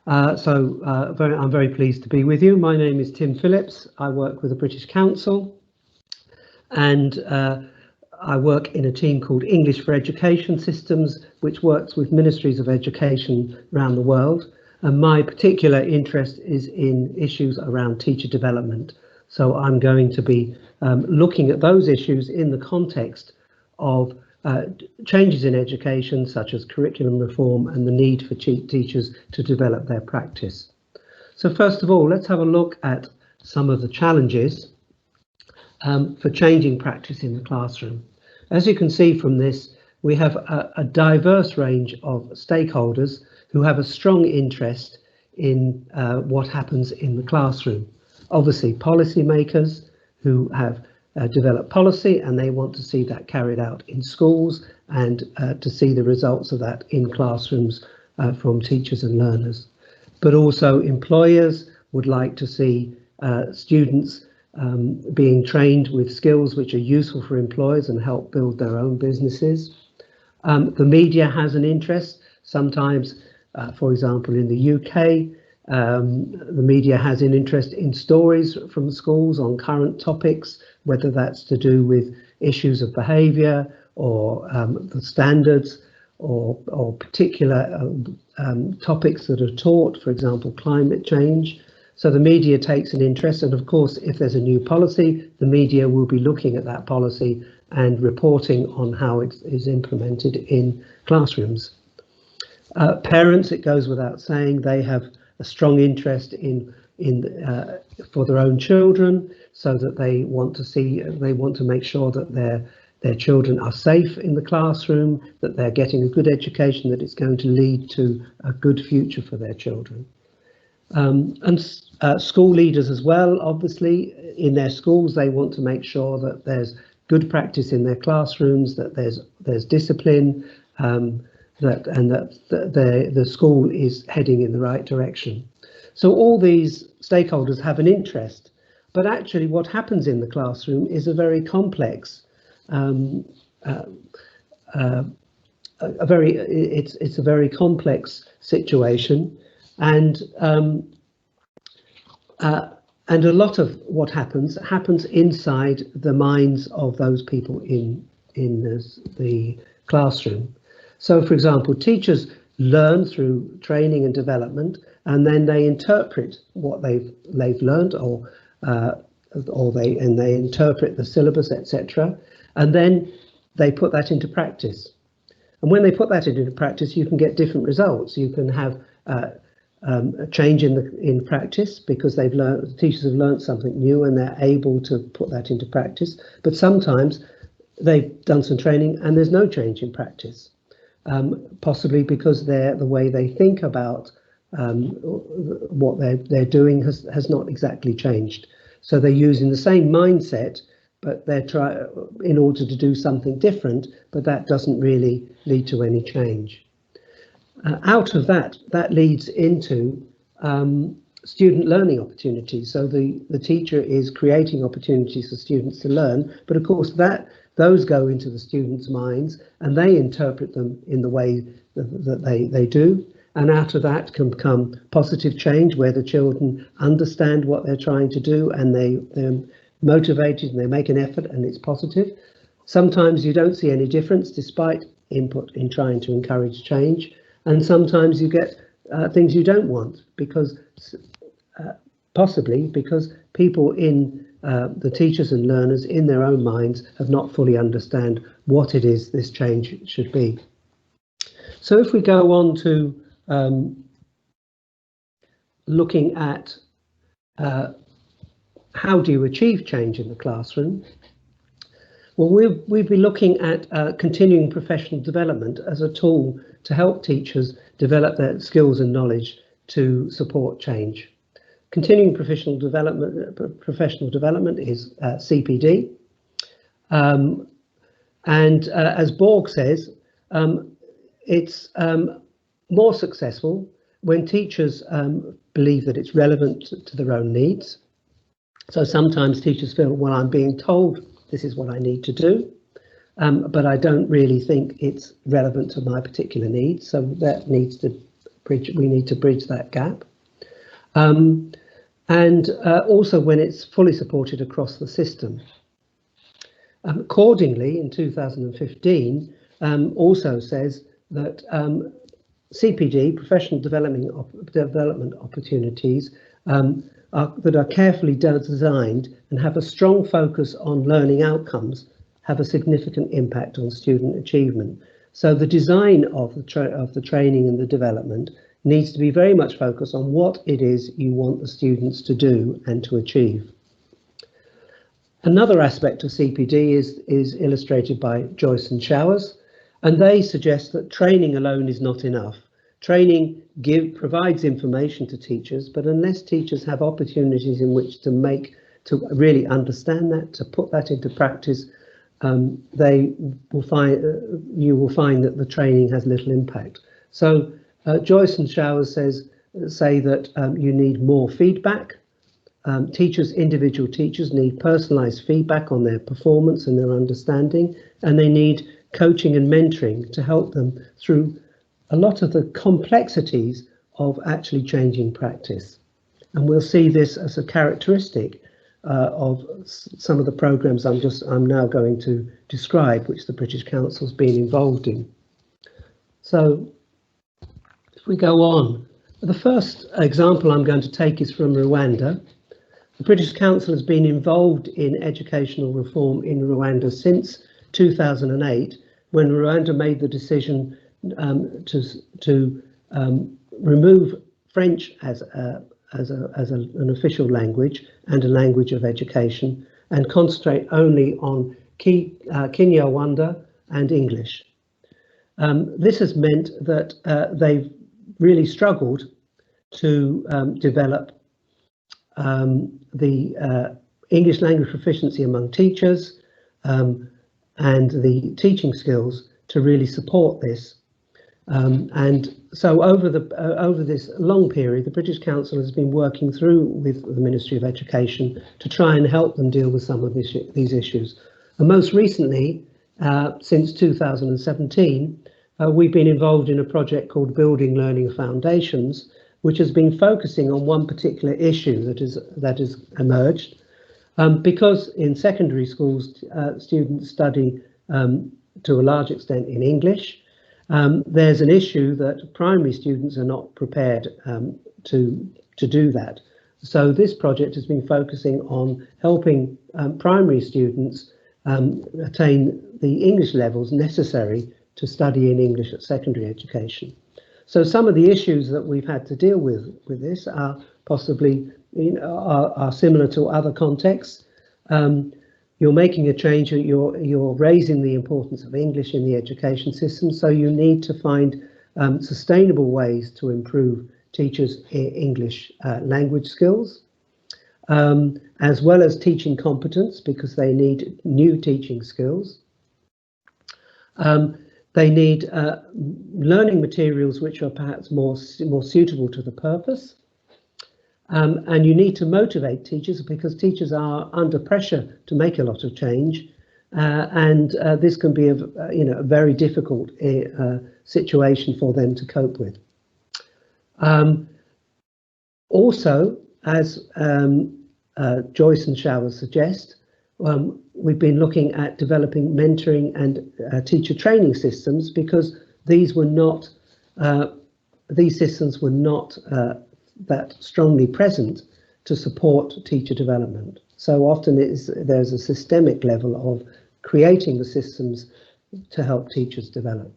I'm very pleased to be with you. My name is Tim Phillips. I work with the British Council, and I work in a team called English for Education Systems, which works with ministries of education around the world. And my particular interest is in issues around teacher development. So I'm going to be looking at those issues in the context of changes in education, such as curriculum reform and the need for teachers to develop their practice. So first of all, let's have a look at some of the challenges for changing practice in the classroom. As you can see from this, we have a diverse range of stakeholders who have a strong interest in what happens in the classroom. Obviously, policymakers who have develop policy, and they want to see that carried out in schools and to see the results of that in classrooms from teachers and learners. But also employers would like to see students being trained with skills which are useful for employers and help build their own businesses. The media has an interest. Sometimes, for example, in the UK, the media has an interest in stories from schools on current topics, whether that's to do with issues of behaviour or the standards or particular topics that are taught, for example, climate change. So the media takes an interest, and of course, if there's a new policy, the media will be looking at that policy and reporting on how it is implemented in classrooms. Parents, it goes without saying, they have a strong interest for their own children, so that they want to make sure that their children are safe in the classroom, that they're getting a good education, that it's going to lead to a good future for their children. School leaders as well, obviously, in their schools, they want to make sure that there's good practice in their classrooms, that there's discipline, that the school is heading in the right direction. So all these stakeholders have an interest, but actually what happens in the classroom is a very complex, it's a very complex situation, and a lot of what happens inside the minds of those people in the classroom. So, for example, teachers learn through training and development, and then they interpret what they've learned, or they interpret the syllabus, etc. And then they put that into practice. And when they put that into practice, you can get different results. You can have a change in practice because the teachers have learned something new and they're able to put that into practice. But sometimes they've done some training and there's no change in practice. Possibly because the way they think about what they're doing has not exactly changed. So they're using the same mindset, but they're in order to do something different, but that doesn't really lead to any change. Out of that leads into student learning opportunities. So the teacher is creating opportunities for students to learn, but of course those go into the students' minds and they interpret them in the way that they do. And out of that can come positive change where the children understand what they're trying to do and they're motivated and they make an effort and it's positive. Sometimes you don't see any difference despite input in trying to encourage change. And sometimes you get things you don't want because possibly because people in the teachers and learners in their own minds have not fully understand what it is this change should be. So if we go on to looking at how do you achieve change in the classroom? Well, we'll be looking at continuing professional development as a tool to help teachers develop their skills and knowledge to support change. Continuing professional development is CPD, and as Borg says, it's more successful when teachers believe that it's relevant to their own needs. So sometimes teachers feel, well, I'm being told this is what I need to do, but I don't really think it's relevant to my particular needs, so that needs to need to bridge that gap. And also when it's fully supported across the system. Accordingly, in 2015, also says that CPD, professional development opportunities, that are carefully designed and have a strong focus on learning outcomes have a significant impact on student achievement. So the design of the training and the development needs to be very much focused on what it is you want the students to do and to achieve. Another aspect of CPD is illustrated by Joyce and Showers, and they suggest that training alone is not enough. Training provides information to teachers, but unless teachers have opportunities in which to really understand that, to put that into practice, you will find that the training has little impact. So Joyce and Showers say that you need more feedback. Individual teachers need personalised feedback on their performance and their understanding, and they need coaching and mentoring to help them through a lot of the complexities of actually changing practice. And we'll see this as a characteristic of some of the programmes I'm now going to describe, which the British Council's been involved in. So if we go on, the first example I'm going to take is from Rwanda. The British Council has been involved in educational reform in Rwanda since 2008, when Rwanda made the decision to remove French as an official language and a language of education, and concentrate only on Kinyarwanda and English. This has meant that they've really struggled to develop the English language proficiency among teachers and the teaching skills to really support this. And so over this long period, the British Council has been working through with the Ministry of Education to try and help them deal with some of these issues. And most recently, since 2017, we've been involved in a project called Building Learning Foundations, which has been focusing on one particular issue that has emerged. Because in secondary schools, students study to a large extent in English, there's an issue that primary students are not prepared to do that. So this project has been focusing on helping primary students attain the English levels necessary to study in English at secondary education. So some of the issues that we've had to deal with this are possibly are similar to other contexts. You're making a change, you're raising the importance of English in the education system, so you need to find sustainable ways to improve teachers' English language skills, as well as teaching competence, because they need new teaching skills. They need learning materials which are perhaps more suitable to the purpose. And you need to motivate teachers, because teachers are under pressure to make a lot of change, and this can be a very difficult situation for them to cope with. Also, as Joyce and Showers suggest, we've been looking at developing mentoring and teacher training systems, because these systems were not that strongly present to support teacher development. So often there's a systemic level of creating the systems to help teachers develop.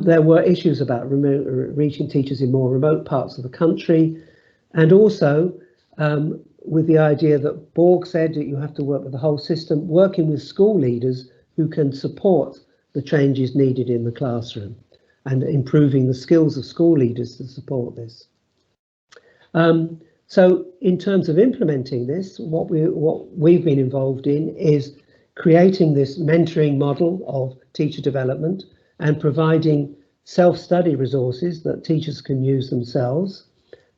There were issues about reaching teachers in more remote parts of the country, and also with the idea that Borg said that you have to work with the whole system, working with school leaders who can support the changes needed in the classroom and improving the skills of school leaders to support this. So in terms of implementing this, what we've been involved in is creating this mentoring model of teacher development and providing self-study resources that teachers can use themselves,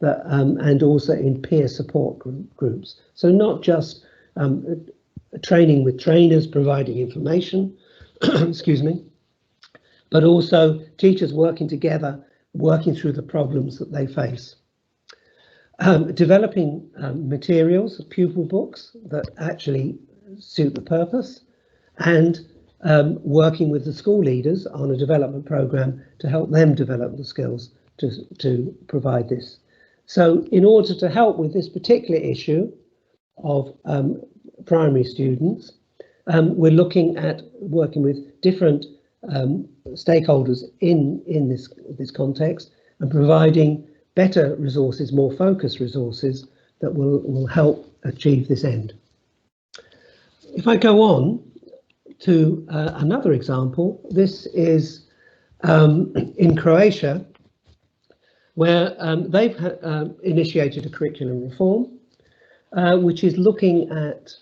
and also in peer support groups. So not just training with trainers providing information, excuse me, but also teachers working together working through the problems that they face. Developing materials, pupil books that actually suit the purpose, and working with the school leaders on a development program to help them develop the skills to provide this. So in order to help with this particular issue of primary students, we're looking at working with different stakeholders in this context and providing better resources, more focused resources that will help achieve this end. If I go on to another example, this is in Croatia, where they've initiated a curriculum reform, which is looking at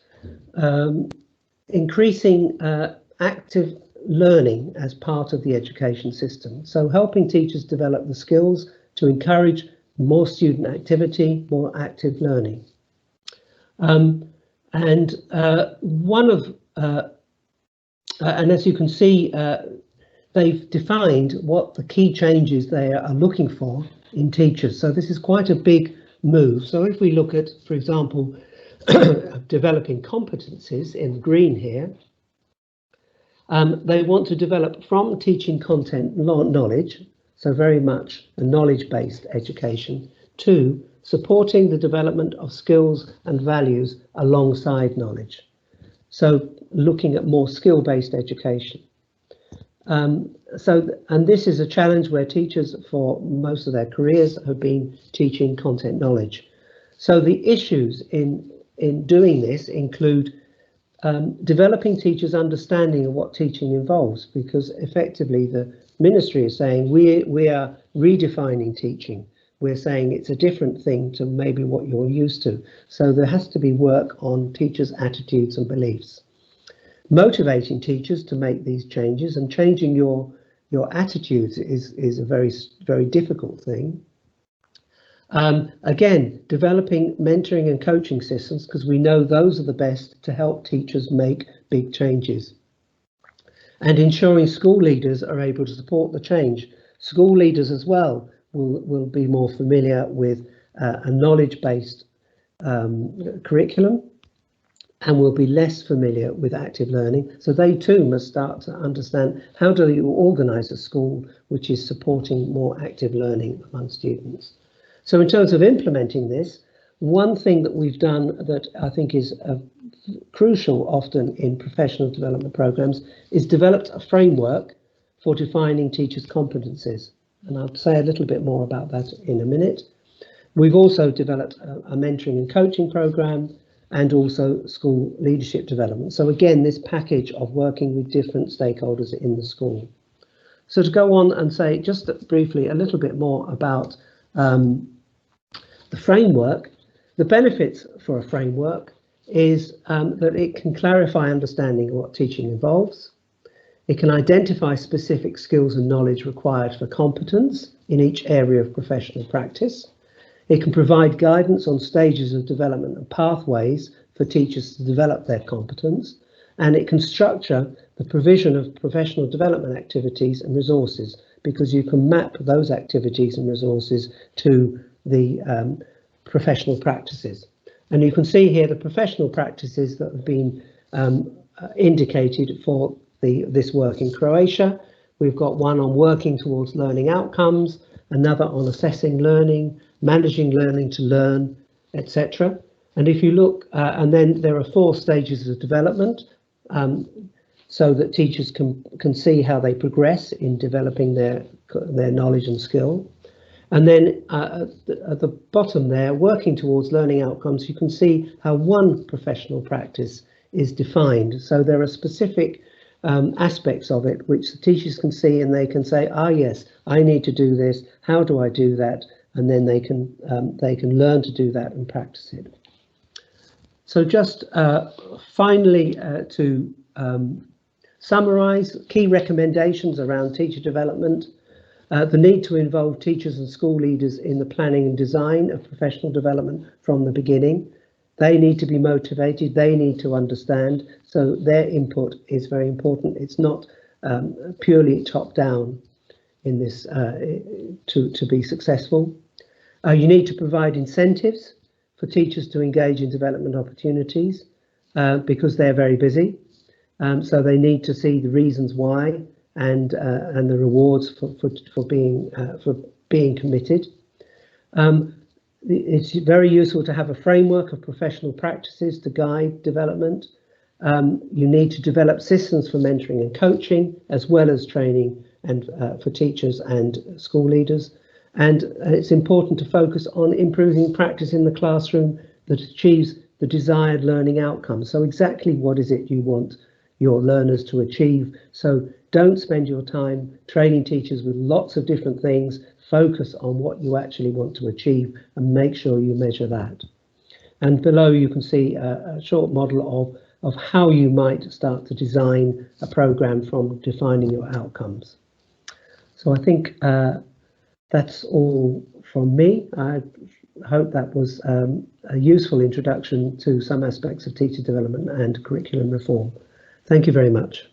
increasing active learning as part of the education system. So helping teachers develop the skills to encourage more student activity, more active learning. And as you can see, they've defined what the key changes they are looking for in teachers. So this is quite a big move. So if we look at, for example, developing competencies in green here, they want to develop from teaching content knowledge, so very much a knowledge-based education, to supporting the development of skills and values alongside knowledge. So looking at more skill-based education. And this is a challenge where teachers for most of their careers have been teaching content knowledge. So the issues in doing this include developing teachers' understanding of what teaching involves, because effectively the ministry is saying we are redefining teaching. We're saying it's a different thing to maybe what you're used to. So there has to be work on teachers' attitudes and beliefs. Motivating teachers to make these changes, and changing your attitudes is a very difficult thing. Again, developing mentoring and coaching systems, because we know those are the best to help teachers make big changes. And ensuring school leaders are able to support the change. School leaders as well will be more familiar with a knowledge-based curriculum, and will be less familiar with active learning. So they too must start to understand, how do you organise a school which is supporting more active learning among students? So in terms of implementing this, one thing that we've done that I think is crucial often in professional development programs is developed a framework for defining teachers' competencies. And I'll say a little bit more about that in a minute. We've also developed a mentoring and coaching program, and also school leadership development. So again, this package of working with different stakeholders in the school. So to go on and say just briefly a little bit more about the framework, the benefits for a framework is that it can clarify understanding of what teaching involves. It can identify specific skills and knowledge required for competence in each area of professional practice. It can provide guidance on stages of development and pathways for teachers to develop their competence, and it can structure the provision of professional development activities and resources, because you can map those activities and resources to the professional practices. And you can see here the professional practices that have been indicated for this work in Croatia. We've got one on working towards learning outcomes, another on assessing learning, managing learning to learn, etc. And if you look, and then there are 4 stages of development, so that teachers can see how they progress in developing their knowledge and skill. And then at the bottom there, working towards learning outcomes, you can see how one professional practice is defined. So there are specific aspects of it which the teachers can see, and they can say, ah, yes, I need to do this. How do I do that? And then they can learn to do that and practice it. So just finally to summarise key recommendations around teacher development. The need to involve teachers and school leaders in the planning and design of professional development from the beginning. They need to be motivated, they need to understand, so their input is very important. It's not purely top down. in this to be successful. You need to provide incentives for teachers to engage in development opportunities because they're very busy. So they need to see the reasons why and the rewards for being committed. It's very useful to have a framework of professional practices to guide development. You need to develop systems for mentoring and coaching, as well as training and for teachers and school leaders. And it's important to focus on improving practice in the classroom that achieves the desired learning outcomes. So exactly what is it you want your learners to achieve? So don't spend your time training teachers with lots of different things. Focus on what you actually want to achieve and make sure you measure that. And below you can see a short model of how you might start to design a program from defining your outcomes. So I think that's all from me. I hope that was a useful introduction to some aspects of teacher development and curriculum reform. Thank you very much.